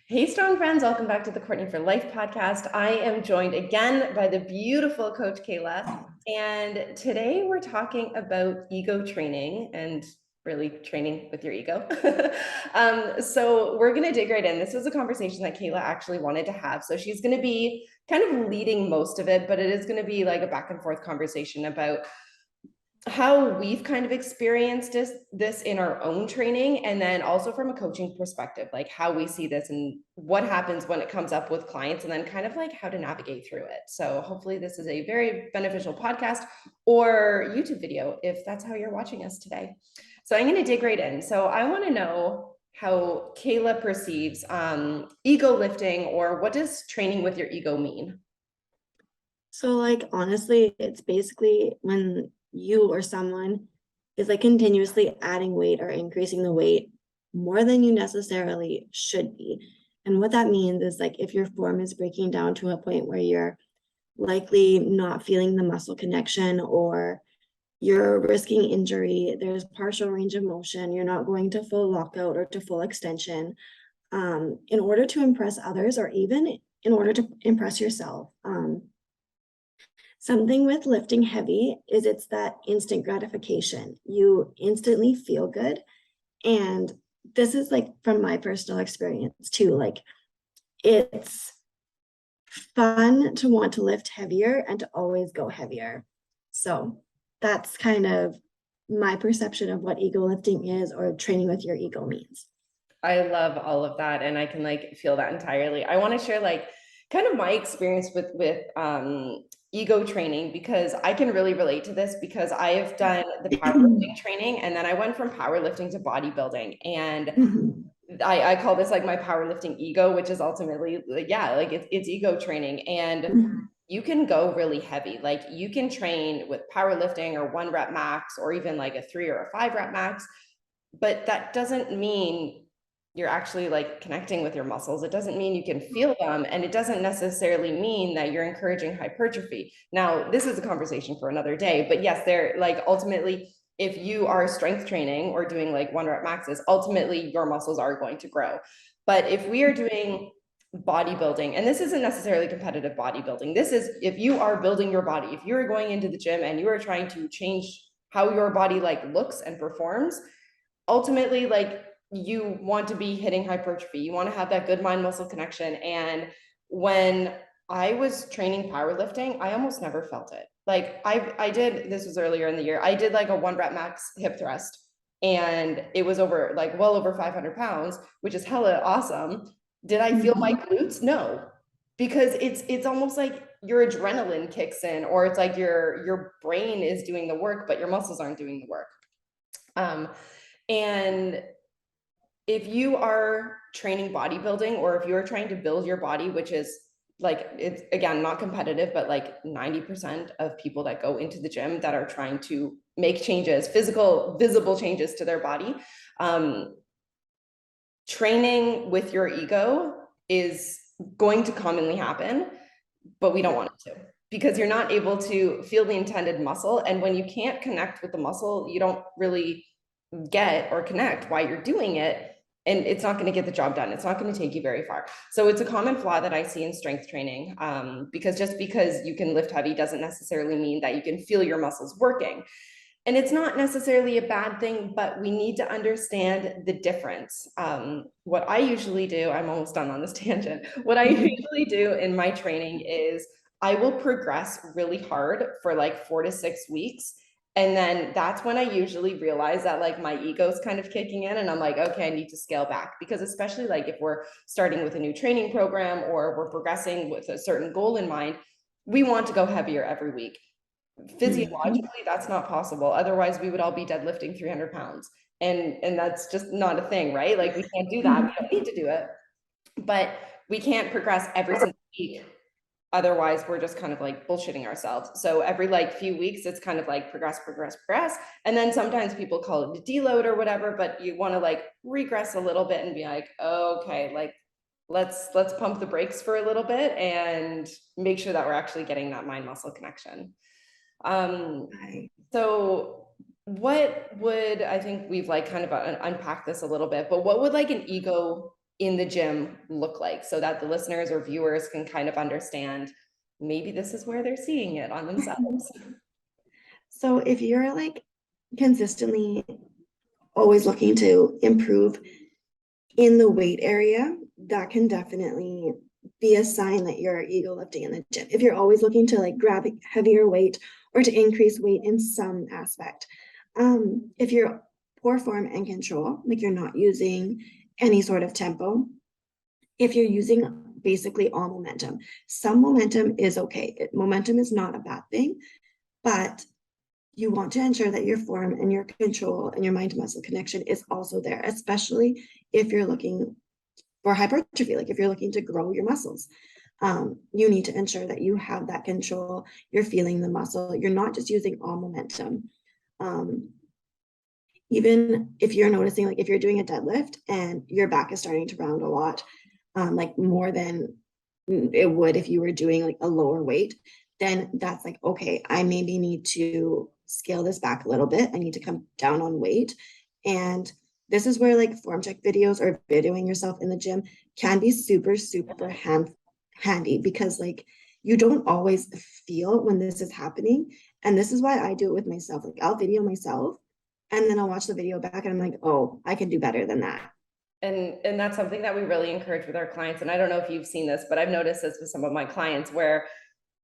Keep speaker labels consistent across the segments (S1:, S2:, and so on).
S1: Hey, strong friends, welcome back to the Courtney for Life podcast. I am joined again by the beautiful Coach Kayla. And today we're talking about ego training and really training with your ego. So we're going to dig right in. This was a conversation that Kayla actually wanted to have. So she's going to be kind of leading most of it, but it is going to be like a back and forth conversation about how we've kind of experienced this in our own training, and then also from a coaching perspective, like how we see this and what happens when it comes up with clients, and then kind of like how to navigate through it. So hopefully this is a very beneficial podcast or YouTube video if that's how you're watching us today. So I'm going to dig right in. So I want to know how Kayla perceives ego lifting, or what does training with your ego mean?
S2: So honestly, it's basically when you or someone is continuously adding weight or increasing the weight more than you necessarily should be. And what that means is if your form is breaking down to a point where you're likely not feeling the muscle connection, or you're risking injury, there's partial range of motion, you're not going to full lockout or to full extension, in order to impress others, or even in order to impress yourself. Something with lifting heavy is it's that instant gratification. You instantly feel good. And this is from my personal experience too. It's fun to want to lift heavier and to always go heavier. So that's kind of my perception of what ego lifting is, or training with your ego means.
S1: I love all of that, and I can feel that entirely. I want to share kind of my experience with ego training, because I can really relate to this, because I have done the powerlifting training, and then I went from powerlifting to bodybuilding, and I call this my powerlifting ego, which is ultimately it's ego training. And you can go really heavy. You can train with powerlifting or 1 rep max, or even a 3 or a 5 rep max, but that doesn't mean you're actually connecting with your muscles. It doesn't mean you can feel them, and it doesn't necessarily mean that you're encouraging hypertrophy. Now, this is a conversation for another day, but yes, they're ultimately, if you are strength training or doing 1 rep maxes, ultimately your muscles are going to grow. But if we are doing bodybuilding, and this isn't necessarily competitive bodybuilding, this is if you are building your body, if you're going into the gym and you are trying to change how your body looks and performs, ultimately you want to be hitting hypertrophy. You want to have that good mind muscle connection. And when I was training powerlifting, I almost never felt it. I did, this was earlier in the year, I did a 1 rep max hip thrust, and it was over well over 500 pounds, which is hella awesome. Did I feel my glutes? No, because it's almost like your adrenaline kicks in, or it's your brain is doing the work, but your muscles aren't doing the work. And if you are training bodybuilding, or if you're trying to build your body, which is it's again not competitive, but 90% of people that go into the gym that are trying to make changes, physical visible changes to their body, training with your ego is going to commonly happen, but we don't want it to, because you're not able to feel the intended muscle. And when you can't connect with the muscle, you don't really get or connect why you're doing it, and it's not going to get the job done. It's not going to take you very far. So it's a common flaw that I see in strength training, because just because you can lift heavy doesn't necessarily mean that you can feel your muscles working. And it's not necessarily a bad thing, but we need to understand the difference. What I usually do, I'm almost done on this tangent. What I usually do in my training is I will progress really hard for 4 to 6 weeks. And then that's when I usually realize that my ego's kind of kicking in, and I'm okay, I need to scale back. Because especially if we're starting with a new training program, or we're progressing with a certain goal in mind, we want to go heavier every week. Physiologically, that's not possible. Otherwise, we would all be deadlifting 300 pounds. And that's just not a thing, right? We can't do that. We don't need to do it. But we can't progress every single week. Otherwise, we're just kind of bullshitting ourselves. So every few weeks, it's kind of progress, progress, progress. And then sometimes people call it a deload or whatever, but you want to regress a little bit and be okay, let's pump the brakes for a little bit and make sure that we're actually getting that mind muscle connection. So what would, I think we've kind of unpacked this a little bit, but what would an ego in the gym look like, so that the listeners or viewers can kind of understand maybe this is where they're seeing it on themselves.
S2: So if you're like consistently always looking to improve in the weight area, that can definitely be a sign that you're ego lifting in the gym. If you're always looking to like grab heavier weight or to increase weight in some aspect. If you're poor form and control, like you're not using any sort of tempo, if you're using basically all momentum, some momentum is okay. Momentum is not a bad thing, but you want to ensure that your form and your control and your mind to muscle connection is also there, especially if you're looking for hypertrophy, like if you're looking to grow your muscles. You need to ensure that you have that control, you're feeling the muscle, you're not just using all momentum. Even if you're noticing, like if you're doing a deadlift and your back is starting to round a lot, like more than it would if you were doing like a lower weight, then that's like, okay, I maybe need to scale this back a little bit. I need to come down on weight. And this is where like form check videos or videoing yourself in the gym can be super, super handy, because like you don't always feel when this is happening. And this is why I do it with myself. Like I'll video myself and then I'll watch the video back and I'm like, oh, I can do better than that.
S1: And that's something that we really encourage with our clients. And I don't know if you've seen this, but I've noticed this with some of my clients where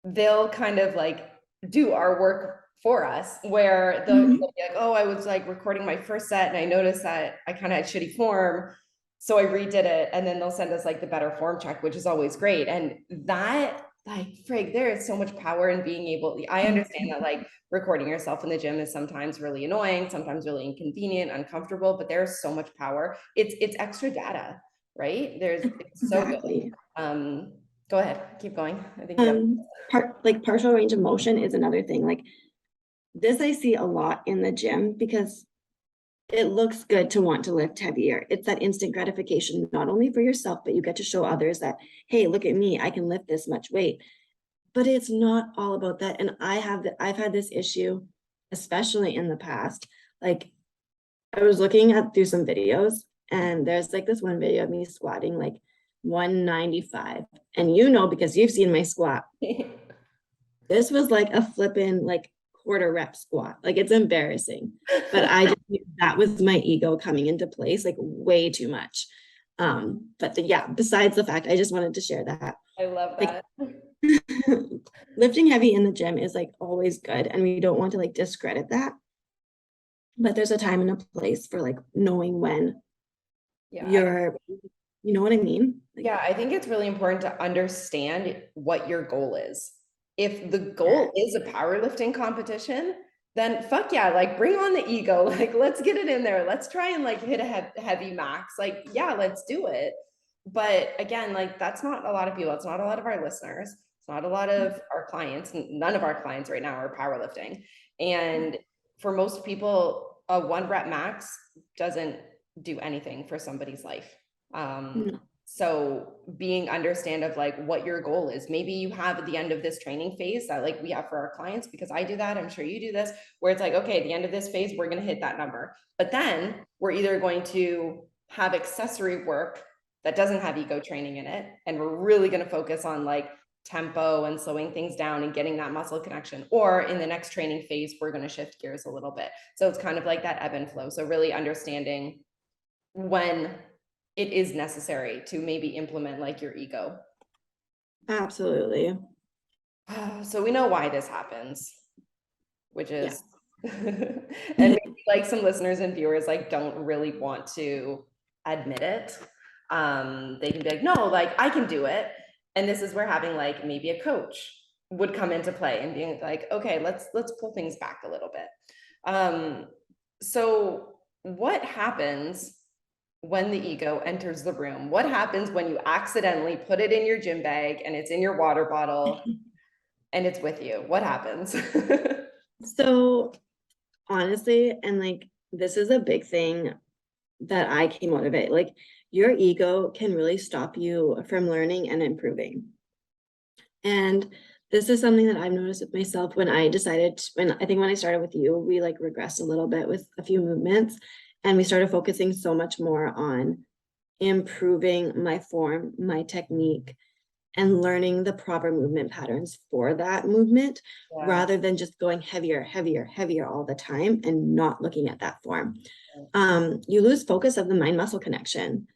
S1: they'll kind of like do our work for us, where they'll be like, oh, I was like recording my first set and I noticed that I kind of had shitty form, so I redid it. And then they'll send us like the better form check, which is always great. And that, like, frig, there is so much power in being able, I understand that like recording yourself in the gym is sometimes really annoying, sometimes really inconvenient, uncomfortable, but there's so much power. It's extra data, right? It's so
S2: Exactly.
S1: good. Go ahead, keep going. I think you have
S2: Like partial range of motion is another thing. Like this I see a lot in the gym because it looks good to want to lift heavier. It's that instant gratification, not only for yourself, but you get to show others that, hey, look at me, I can lift this much weight. But it's not all about that. And I've had this issue, especially in the past. Like I was looking at through some videos, and there's like this one video of me squatting like 195. And you know, because you've seen my squat, this was like a flippin' like quarter rep squat. Like it's embarrassing. But I just that was my ego coming into place, like way too much. But yeah, besides the fact, I just wanted to share that.
S1: I love
S2: Like
S1: that.
S2: lifting heavy in the gym is like always good, and we don't want to like discredit that. But there's a time and a place for like knowing when
S1: Yeah.
S2: you know what I mean? Like,
S1: Yeah, I think it's really important to understand what your goal is. If the
S2: yeah,
S1: goal is a powerlifting competition, then fuck yeah, like bring on the ego. Like let's get it in there. Let's try and like hit a heavy max. Like yeah, let's do it. But again, like that's not a lot of people. It's not a lot of our listeners. It's not a lot of our clients. None of our clients right now are powerlifting. And for most people, a 1 rep max doesn't do anything for somebody's life.
S2: no.
S1: So being understand of like what your goal is. Maybe you have at the end of this training phase that like we have for our clients, because I do that, I'm sure you do this, where it's like, okay, at the end of this phase, we're going to hit that number. But then we're either going to have accessory work that doesn't have ego training in it, and we're really going to focus on like tempo and slowing things down and getting that muscle connection. Or in the next training phase, we're going to shift gears a little bit. So it's kind of like that ebb and flow. So really understanding when it is necessary to maybe implement like your ego.
S2: Absolutely.
S1: So we know why this happens, which
S2: Yeah.
S1: is and maybe like some listeners and viewers like don't really want to admit it. They can be like, no, like I can do it. And this is where having like maybe a coach would come into play and being like, okay, let's pull things back a little bit. So what happens when the ego enters the room? What happens when you accidentally put it in your gym bag and it's in your water bottle and it's with you? What happens?
S2: So honestly, and like this is a big thing that I came out of it. Like your ego can really stop you from learning and improving. And this is something that I've noticed with myself when I decided, when I started with you, we like regressed a little bit with a few movements, and we started focusing so much more on improving my form, my technique, and learning the proper movement patterns for that movement,
S1: Yeah.
S2: rather than just going heavier, heavier, heavier all the time and not looking at that form. You lose focus of the mind muscle connection.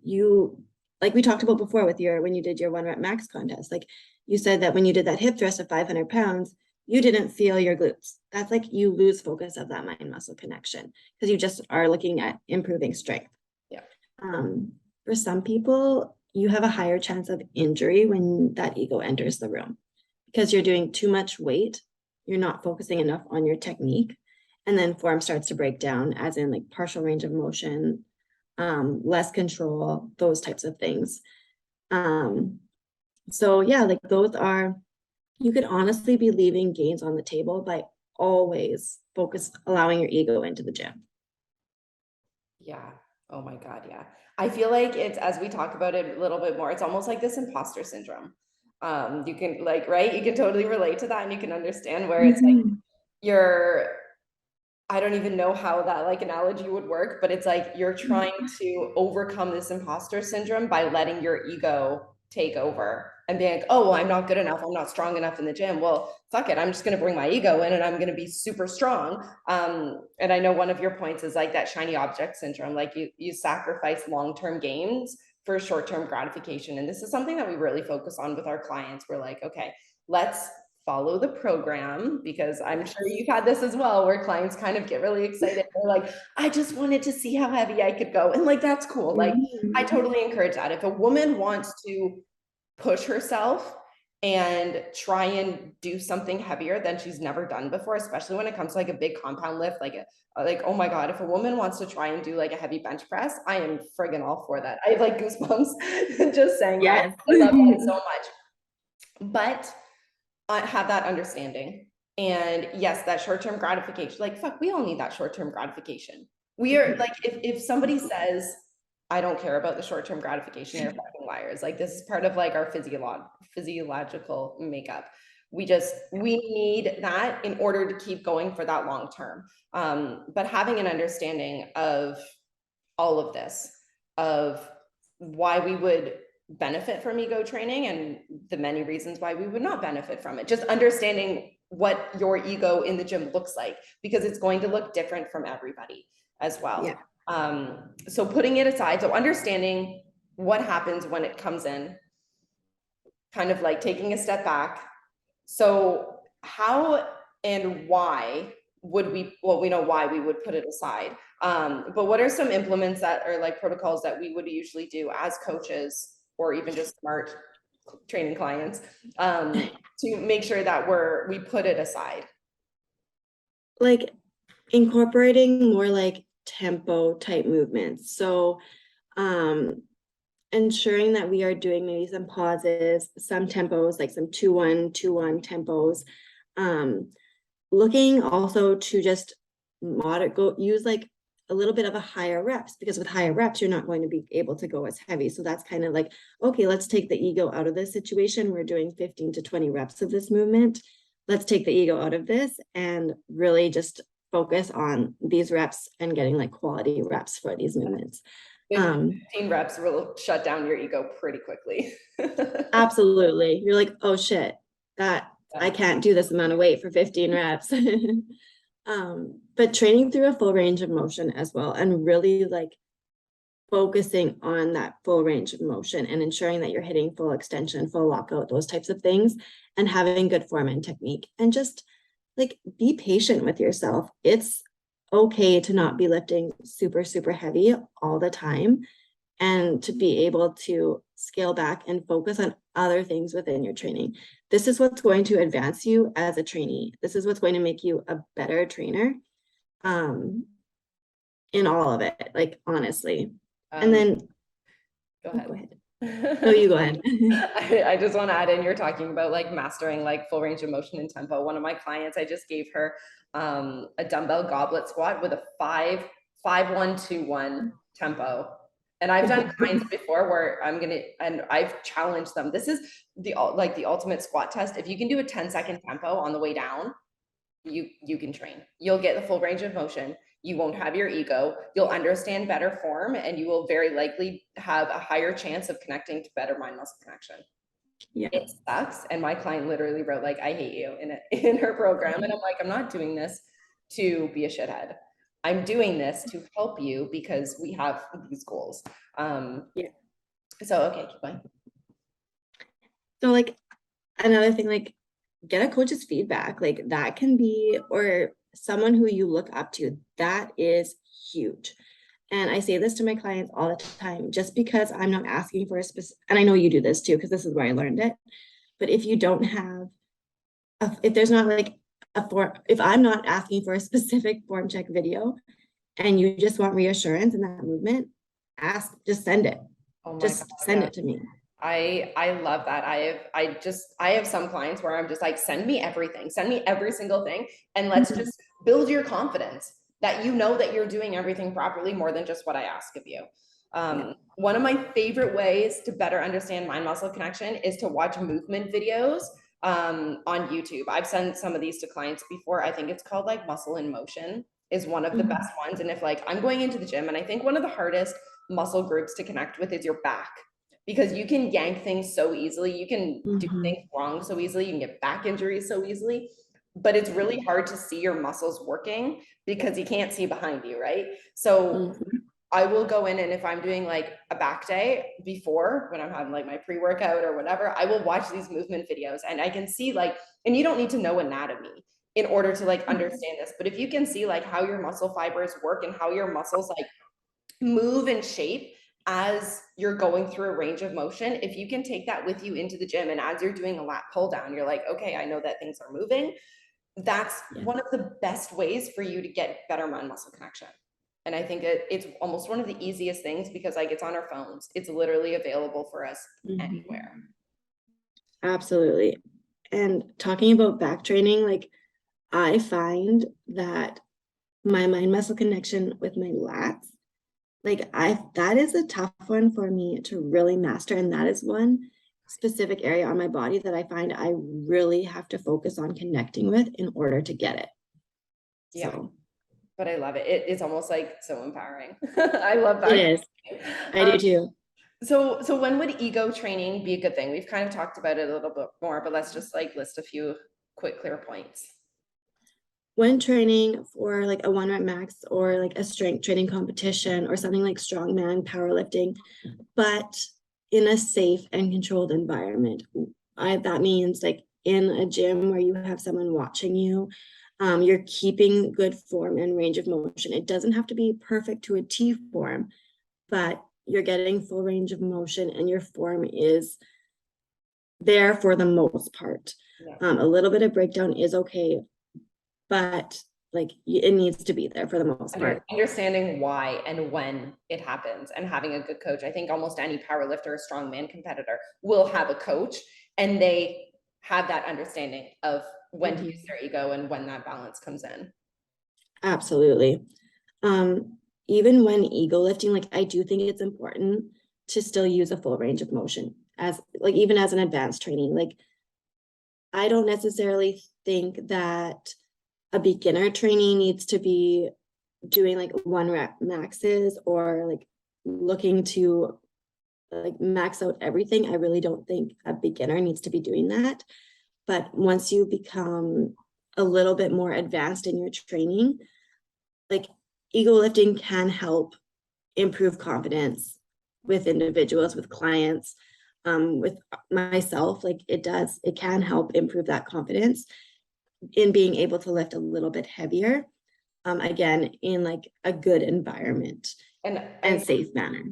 S2: You, like we talked about before with when you did your 1 rep max contest, like you said that when you did that hip thrust of 500 pounds, you didn't feel your glutes. That's like you lose focus of that mind muscle connection because you just are looking at improving strength.
S1: Yeah.
S2: For some people, you have a higher chance of injury when that ego enters the room because you're doing too much weight. You're not focusing enough on your technique. And then form starts to break down, as in like partial range of motion, less control, those types of things. So yeah, like those are, you could honestly be leaving gains on the table by always allowing your ego into the gym.
S1: Yeah. Oh my God. Yeah. I feel like it's, as we talk about it a little bit more, it's almost like this imposter syndrome. You can like, right. You can totally relate to that, and you can understand where it's like I don't even know how that like analogy would work, but it's like you're trying to overcome this imposter syndrome by letting your ego take over and being like, oh, well, I'm not good enough. I'm not strong enough in the gym. Well, fuck it. I'm just going to bring my ego in and I'm going to be super strong. And I know one of your points is like that shiny object syndrome. Like you sacrifice long-term gains for short-term gratification. And this is something that we really focus on with our clients. We're like, okay, let's follow the program, because I'm sure you've had this as well, where clients kind of get really excited. They're like, I just wanted to see how heavy I could go. And like, that's cool. Like, I totally encourage that. If a woman wants to push herself and try and do something heavier than she's never done before, especially when it comes to like a big compound lift, like oh my God, if a woman wants to try and do like a heavy bench press, I am friggin' all for that. I have like goosebumps just saying that. I love it so much. But have that understanding. And yes, that short-term gratification, like, fuck, we all need that short-term gratification. We are like, if somebody says, I don't care about the short-term gratification, they're fucking liars. Like, this is part of like our physiological makeup. We need that in order to keep going for that long term. But having an understanding of all of this, of why we would benefit from ego training and the many reasons why we would not benefit from it. Just understanding what your ego in the gym looks like, because it's going to look different from everybody as well. Yeah. So putting it aside, so understanding what happens when it comes in, kind of like taking a step back. So how and why would we, well, we know why we would put it aside. But what are some implements that are like protocols that we would usually do as coaches, or even just smart training clients, to make sure that we put it aside?
S2: Like incorporating more like tempo type movements. So ensuring that we are doing maybe some pauses, some tempos, like some 2-1, 2-1 tempos. Looking also to just use like a little bit of a higher reps, because with higher reps, you're not going to be able to go as heavy. So that's kind of like, okay, let's take the ego out of this situation. We're doing 15 to 20 reps of this movement. Let's take the ego out of this and really just focus on these reps and getting like quality reps for these movements.
S1: 15 reps will shut down your ego pretty quickly.
S2: Absolutely. You're like, oh shit, I can't do this amount of weight for 15 reps. But training through a full range of motion as well, and really like focusing on that full range of motion and ensuring that you're hitting full extension, full lockout, those types of things, and having good form and technique, and just like be patient with yourself. It's okay to not be lifting super, super heavy all the time, and to be able to scale back and focus on other things within your training. This is what's going to advance you as a trainee. This is what's going to make you a better trainer, in all of it, like honestly. And then
S1: go ahead.
S2: Go ahead. No, you go ahead.
S1: I just want to add in, you're talking about like mastering like full range of motion and tempo. One of my clients, I just gave her a dumbbell goblet squat with a 5-1-2-1 tempo. And I've done kinds before where and I've challenged them. This is the ultimate squat test. If you can do a 10-second tempo on the way down, you can train. You'll get the full range of motion. You won't have your ego. You'll understand better form, and you will very likely have a higher chance of connecting to better mind muscle connection.
S2: Yeah.
S1: It sucks. And my client literally wrote like, I hate you in her program. And I'm like, I'm not doing this to be a shithead. I'm doing this to help you because we have these goals.
S2: Yeah.
S1: So, okay, keep going.
S2: So like another thing, like get a coach's feedback, like that can be, or someone who you look up to, that is huge. And I say this to my clients all the time, just because I'm not asking for a specific, and I know you do this too, because this is where I learned it. But if you don't have, if there's not like a form, if I'm not asking for a specific form check video and you just want reassurance in that movement, just send it.
S1: Oh my
S2: Just
S1: God,
S2: send
S1: yeah.
S2: it to me.
S1: I love that. I have some clients where I'm just like, send me everything, send me every single thing, and let's just build your confidence that you know that you're doing everything properly more than just what I ask of you. One of my favorite ways to better understand mind muscle connection is to watch movement videos on YouTube. I've sent some of these to clients before. I think it's called like Muscle in Motion is one of the best ones. And if like I'm going into the gym, and I think one of the hardest muscle groups to connect with is your back, because you can yank things so easily. You can do things wrong so easily. You can get back injuries so easily, but it's really hard to see your muscles working because you can't see behind you, right? So I will go in, and if I'm doing like a back day before, when I'm having like my pre-workout or whatever, I will watch these movement videos, and I can see like, and you don't need to know anatomy in order to like understand this, but if you can see like how your muscle fibers work and how your muscles like move and shape as you're going through a range of motion, if you can take that with you into the gym, and as you're doing a lat pull down, you're like, okay, I know that things are moving. That's one of the best ways for you to get better mind muscle connection. And I think it's almost one of the easiest things, because like it's on our phones. It's literally available for us anywhere.
S2: Absolutely. And talking about back training, like I find that my mind muscle connection with my lats, like that is a tough one for me to really master. And that is one specific area on my body that I find I really have to focus on connecting with in order to get it.
S1: Yeah.
S2: So.
S1: But I love it. It's almost like so empowering. I love that.
S2: It is. I do too.
S1: So when would ego training be a good thing? We've kind of talked about it a little bit more, but let's just like list a few quick, clear points.
S2: When training for like a 1 rep max or like a strength training competition or something like strongman powerlifting, but in a safe and controlled environment. That means like in a gym where you have someone watching you, you're keeping good form and range of motion. It doesn't have to be perfect to a T form, but you're getting full range of motion and your form is there for the most part. A little bit of breakdown is okay, but like it needs to be there for the most part.
S1: Understanding why and when it happens, and having a good coach. I think almost any powerlifter or strongman competitor will have a coach, and they have that understanding of when to use their ego and when that balance comes in.
S2: Absolutely. Even when ego lifting, like I do think it's important to still use a full range of motion as like even as an advanced training. Like I don't necessarily think that a beginner trainee needs to be doing like 1 rep maxes or like looking to like max out everything. I really don't think a beginner needs to be doing that. But once you become a little bit more advanced in your training, like ego lifting can help improve confidence with individuals, with clients, with myself. Like it can help improve that confidence in being able to lift a little bit heavier, again, in like a good environment and safe manner.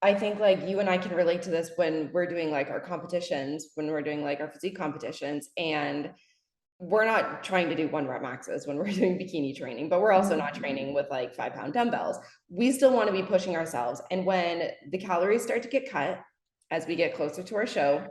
S1: I think like you and I can relate to this when we're doing like our competitions, when we're doing like our physique competitions, and we're not trying to do 1 rep maxes when we're doing bikini training, but we're also not training with like 5-pound dumbbells. We still want to be pushing ourselves. And when the calories start to get cut, as we get closer to our show,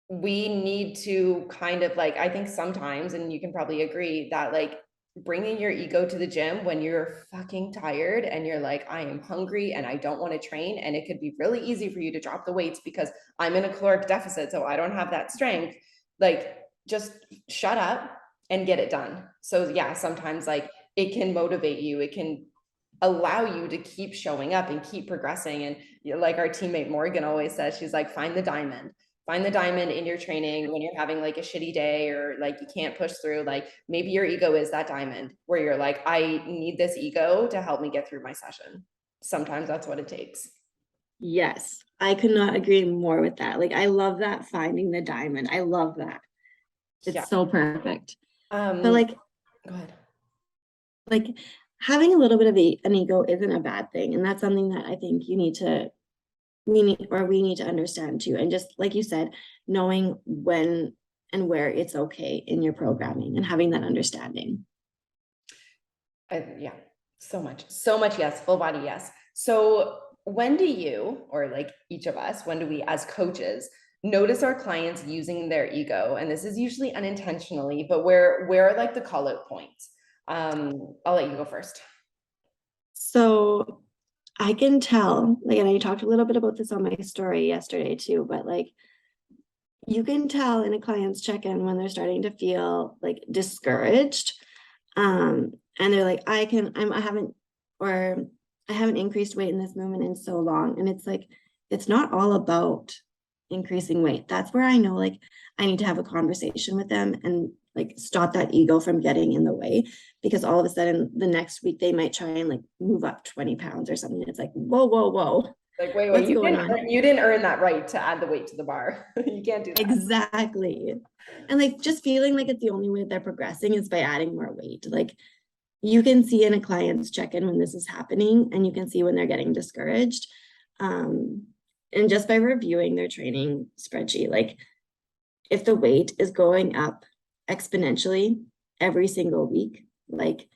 S1: we need to kind of like, I think sometimes, and you can probably agree that like bringing your ego to the gym when you're fucking tired and you're like, I am hungry and I don't want to train. And it could be really easy for you to drop the weights because I'm in a caloric deficit, so I don't have that strength. Like, just shut up and get it done. So yeah, sometimes like it can motivate you. It can allow you to keep showing up and keep progressing. And like our teammate Morgan always says, she's like, find the diamond in your training when you're having like a shitty day or like you can't push through. Like maybe your ego is that diamond where you're like, I need this ego to help me get through my session. Sometimes that's what it takes.
S2: Yes, I could not agree more with that. Like, I love that, finding the diamond. I love that. It's so perfect. But
S1: Go
S2: like
S1: ahead.
S2: Having a little bit of an ego isn't a bad thing, and that's something that I think we need to understand too. And just like you said, knowing when and where it's okay in your programming and having that understanding.
S1: Yeah, so much yes, full body yes. So when do you, or like each of us, when do we as coaches notice our clients using their ego? And this is usually unintentionally, but where are like the call out points? I'll let you go first.
S2: So I can tell, like, and I talked a little bit about this on my story yesterday too, but like, you can tell in a client's check-in when they're starting to feel like discouraged. And they're like, I haven't increased weight in this movement in so long. And it's like, it's not all about increasing weight. That's where I know, like, I need to have a conversation with them and like stop that ego from getting in the way, because all of a sudden the next week they might try and like move up 20 pounds or something. It's like, whoa.
S1: Like, wait,
S2: What's
S1: you
S2: going
S1: didn't
S2: on?
S1: you didn't earn that right to add the weight to the bar. You can't do that.
S2: Exactly. And like just feeling like it's the only way they're progressing is by adding more weight. Like you can see in a client's check-in when this is happening, and you can see when they're getting discouraged. And just by reviewing their training spreadsheet, like if the weight is going up exponentially every single week, like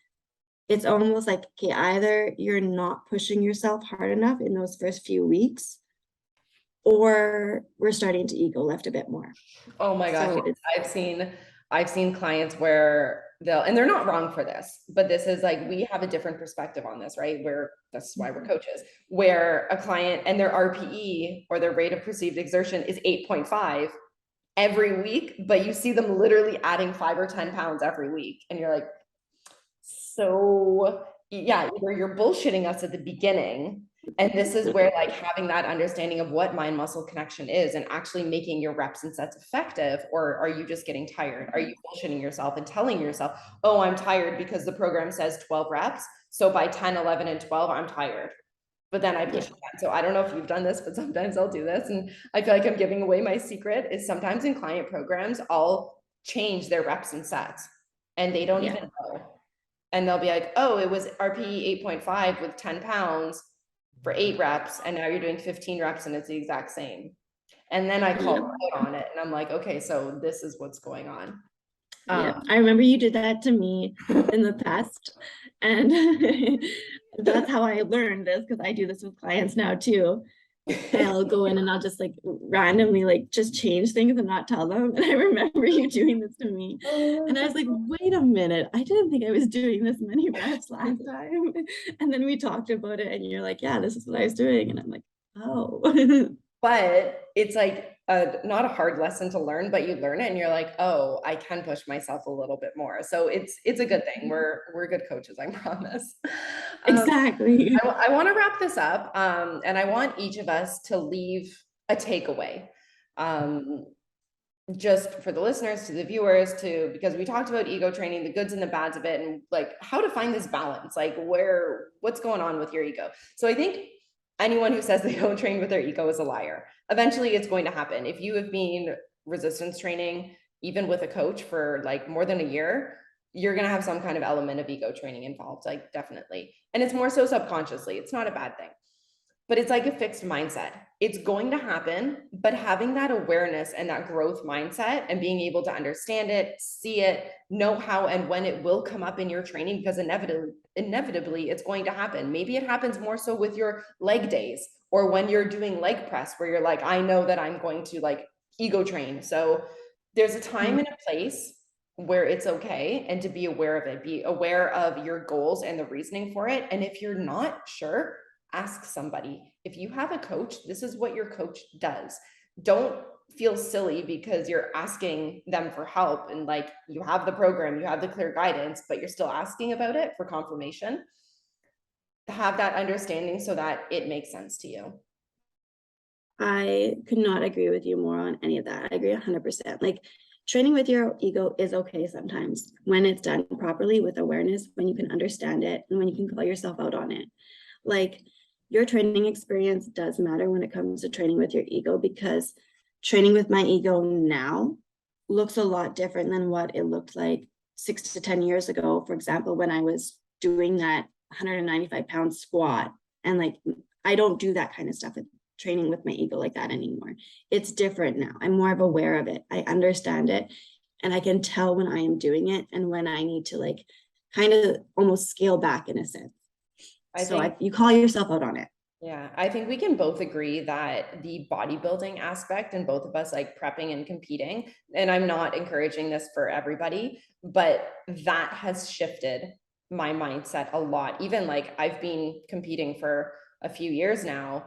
S2: it's almost like, okay, either you're not pushing yourself hard enough in those first few weeks, or we're starting to ego lift a bit more.
S1: Oh my gosh.
S2: So
S1: I've seen clients where and they're not wrong for this, but this is like, we have a different perspective on this, right? Where that's why we're coaches, where a client and their RPE or their rate of perceived exertion is 8.5 every week, but you see them literally adding 5 or 10 pounds every week. And you're like, so yeah, either you're bullshitting us at the beginning. And this is where like having that understanding of what mind muscle connection is and actually making your reps and sets effective, or are you just getting tired? Are you bullshitting yourself and telling yourself, oh, I'm tired because the program says 12 reps. So by 10, 11, and 12, I'm tired. But then I push it down. So I don't know if you've done this, but sometimes I'll do this. And I feel like I'm giving away my secret is sometimes in client programs, I'll change their reps and sets and they don't even know. And they'll be like, oh, it was RPE 8.5 with 10 pounds for 8 reps. And now you're doing 15 reps and it's the exact same. And then I call out on it and I'm like, okay, so this is what's going on.
S2: Yeah, I remember you did that to me in the past. And that's how I learned this, because I do this with clients now too. I'll go in and I'll just like randomly like just change things and not tell them. And I remember you doing this to me. And I was like, wait a minute, I didn't think I was doing this many reps last time. And then we talked about it and you're like, yeah, this is what I was doing. And I'm like, oh.
S1: But it's like not a hard lesson to learn, but you learn it and you're like, oh, I can push myself a little bit more. So it's a good thing. We're good coaches, I promise.
S2: Exactly.
S1: I want to wrap this up, and I want each of us to leave a takeaway. Just for the listeners, to the viewers, because we talked about ego training, the goods and the bads of it, and like how to find this balance, like what's going on with your ego. So I think anyone who says they don't train with their ego is a liar. Eventually it's going to happen. If you have been resistance training, even with a coach for like more than a year, you're going to have some kind of element of ego training involved, like definitely. And it's more so subconsciously. It's not a bad thing, but it's like a fixed mindset. It's going to happen, but having that awareness and that growth mindset and being able to understand it, see it, know how and when it will come up in your training, because inevitably it's going to happen. Maybe it happens more so with your leg days or when you're doing leg press where you're like, I know that I'm going to like ego train. So there's a time and a place where it's okay, and to be aware of it, be aware of your goals and the reasoning for it. And if you're not sure, ask somebody. If you have a coach, this is what your coach does. Don't feels silly because you're asking them for help, and like you have the program, you have the clear guidance, but you're still asking about it for confirmation. Have that understanding so that it makes sense to you.
S2: I could not agree with you more on any of that. I agree 100%. Like training with your ego is okay sometimes when it's done properly with awareness, when you can understand it and when you can call yourself out on it. Like your training experience does matter when it comes to training with your ego, because training with my ego now looks a lot different than what it looked like 6 to 10 years ago. For example, when I was doing that 195-pound squat, and like I don't do that kind of stuff with training with my ego like that anymore. It's different now. I'm more of aware of it. I understand it, and I can tell when I am doing it and when I need to like kind of almost scale back in a sense.
S1: I
S2: So
S1: think,
S2: you call yourself out on it.
S1: yeah, I think we can both agree that the bodybuilding aspect, and both of us like prepping and competing, and I'm not encouraging this for everybody, but that has shifted my mindset a lot. Even like I've been competing for a few years now,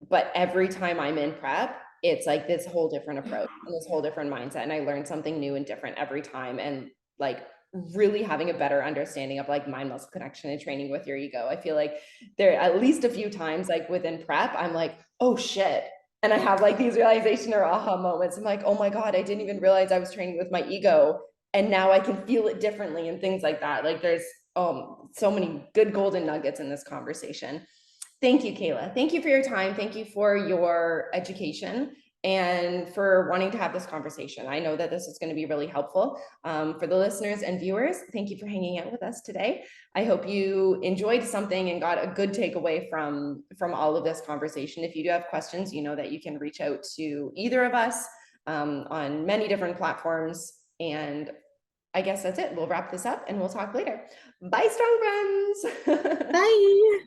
S1: but every time I'm in prep, it's like this whole different approach and this whole different mindset. And I learn something new and different every time. And like really having a better understanding of like mind muscle connection and training with your ego. I feel like there at least a few times, like within prep, I'm like, oh shit. And I have like these realization or aha moments. I'm like, oh my God, I didn't even realize I was training with my ego. And now I can feel it differently and things like that. Like there's so many good golden nuggets in this conversation. Thank you, Kayla. Thank you for your time. Thank you for your education and for wanting to have this conversation. I know that this is going to be really helpful for the listeners and viewers. Thank you for hanging out with us today. I hope you enjoyed something and got a good takeaway from all of this conversation. If you do have questions, you know that you can reach out to either of us on many different platforms. And I guess that's it. We'll wrap this up and we'll talk later. Bye, strong friends.
S2: Bye.